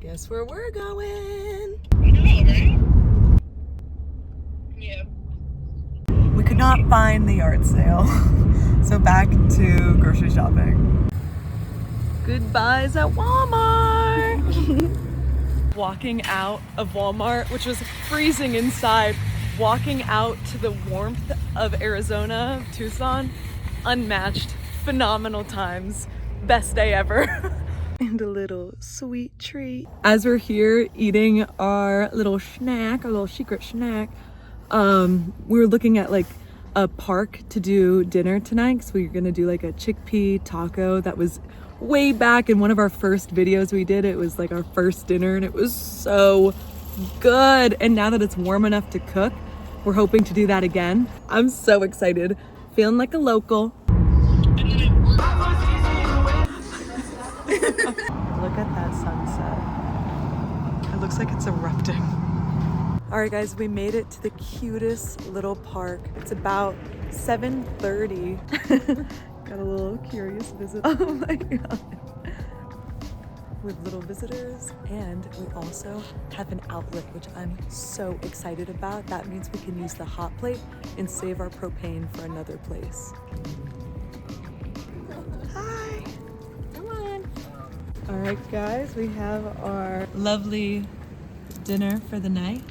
Guess where we're going? I know, right? Yeah. We could not find the yard sale, so back to grocery shopping. Goodbyes at Walmart. Walking out of Walmart, which was freezing inside, walking out to the warmth of Arizona, Tucson, unmatched, phenomenal times, best day ever. And a little sweet treat. As we're here eating our little snack, our little secret snack, we were looking at like a park to do dinner tonight, so we were gonna do like a chickpea taco. That was way back in one of our first videos we did. It was like our first dinner and it was so good. And now that it's warm enough to cook, we're hoping to do that again. I'm so excited, feeling like a local. Look at that sunset. It looks like it's erupting. All right, guys, we made it to the cutest little park. It's about 7:30. Got a little curious visit. Oh my God. With little visitors, and we also have an outlet, which I'm so excited about. That means we can use the hot plate and save our propane for another place. Hi. Come on. All right, guys, we have our lovely dinner for the night.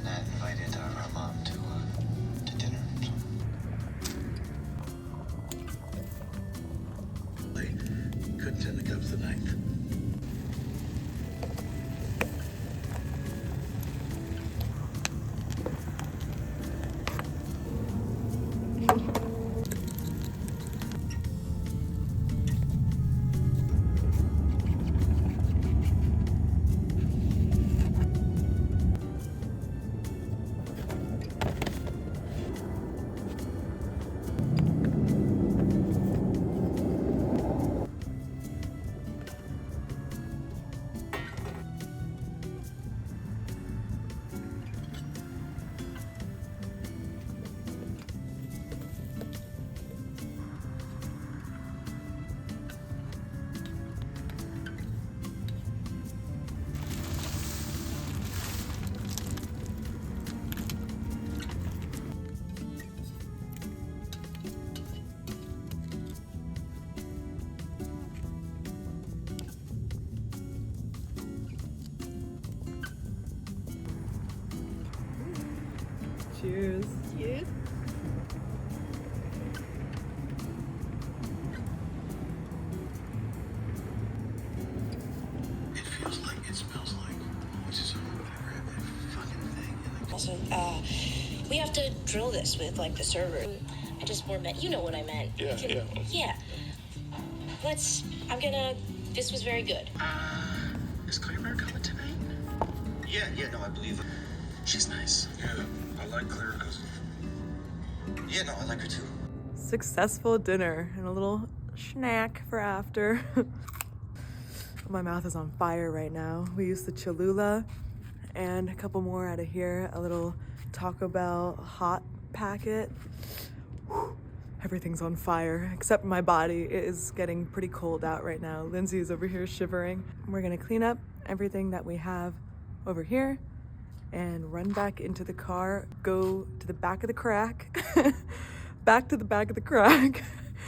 Nat invited our mom to dinner. Couldn't turn the cups tonight. Cheers. Cute. It feels like, it smells like. So I'm gonna grab that fucking thing and Also, we have to drill this with like the server. I just more meant, you know what I meant. Yeah. This was very good. Is Claire coming tonight? Yeah, no, I believe her. She's nice. Yeah, I like Claire because. Yeah, no, I like her too. Successful dinner and a little snack for after. My mouth is on fire right now. We used the Cholula and a couple more out of here. A little Taco Bell hot packet. Whew. Everything's on fire except my body. It is getting pretty cold out right now. Lindsay's over here shivering. We're gonna clean up everything that we have over here and run back into the car, go to the back of the crack, back to the back of the crack,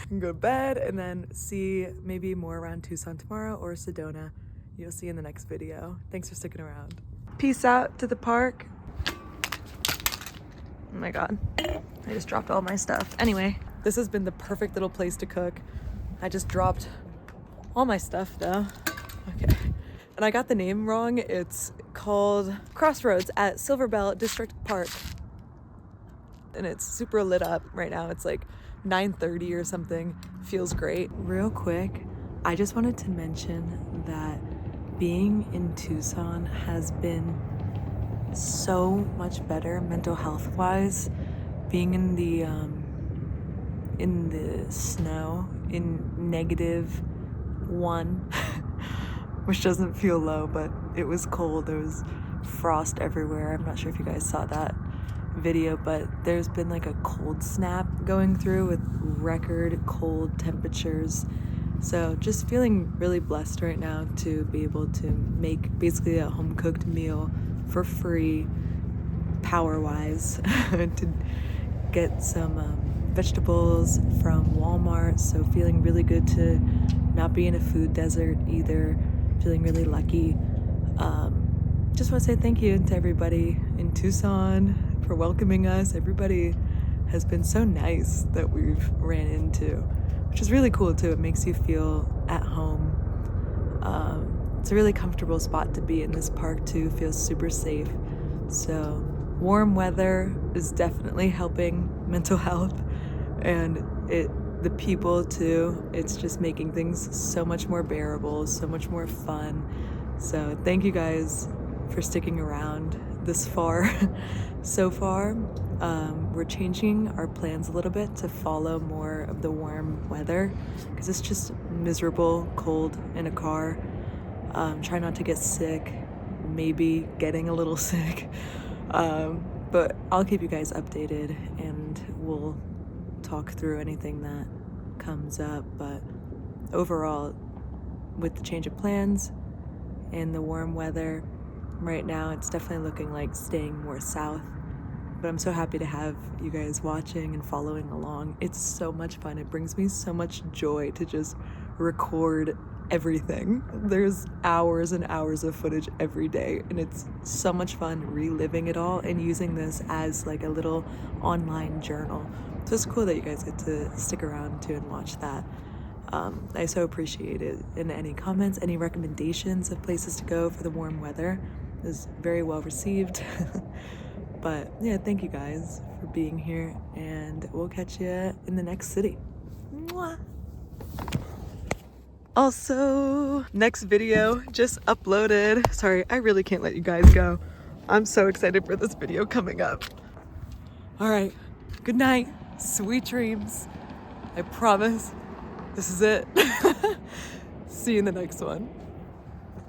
and go to bed, and then see maybe more around Tucson tomorrow or Sedona. You'll see in the next video. Thanks for sticking around. Peace out to the park. Oh my god. I just dropped all my stuff. Anyway, this has been the perfect little place to cook. I just dropped all my stuff though. Okay. And I got the name wrong. It's called Crossroads at Silverbell District Park. And it's super lit up right now. It's like 9:30 or something. Feels great. Real quick, I just wanted to mention that being in Tucson has been so much better mental health wise. Being in the snow in -1, which doesn't feel low, but it was cold. There was frost everywhere. I'm not sure if you guys saw that video, but there's been like a cold snap going through with record cold temperatures. So just feeling really blessed right now to be able to make basically a home cooked meal for free, power wise, to get some vegetables from Walmart. So feeling really good to not be in a food desert either. Feeling really lucky. Just want to say thank you to everybody in Tucson for welcoming us. Everybody has been so nice that we've ran into, which is really cool too. It makes you feel at home. It's a really comfortable spot to be in. This park too feels super safe. So warm weather is definitely helping mental health, and the people too. It's just making things so much more bearable, so much more fun. So thank you guys for sticking around this far. So far, we're changing our plans a little bit to follow more of the warm weather because it's just miserable, cold in a car. Try not to get sick, maybe getting a little sick. But I'll keep you guys updated and we'll talk through anything that comes up. But overall, with the change of plans and the warm weather, right now it's definitely looking like staying more south. But I'm so happy to have you guys watching and following along. It's so much fun. It brings me so much joy to just record everything. There's hours and hours of footage every day, and it's so much fun reliving it all and using this as like a little online journal. So it's cool that you guys get to stick around too and watch that. I so appreciate it. And any comments, any recommendations of places to go for the warm weather is very well received. But yeah, thank you guys for being here, and we'll catch you in the next city. Mwah. Also, next video just uploaded. Sorry, I really can't let you guys go. I'm so excited for this video coming up. All right, good night, sweet dreams. I promise this is it. See you in the next one.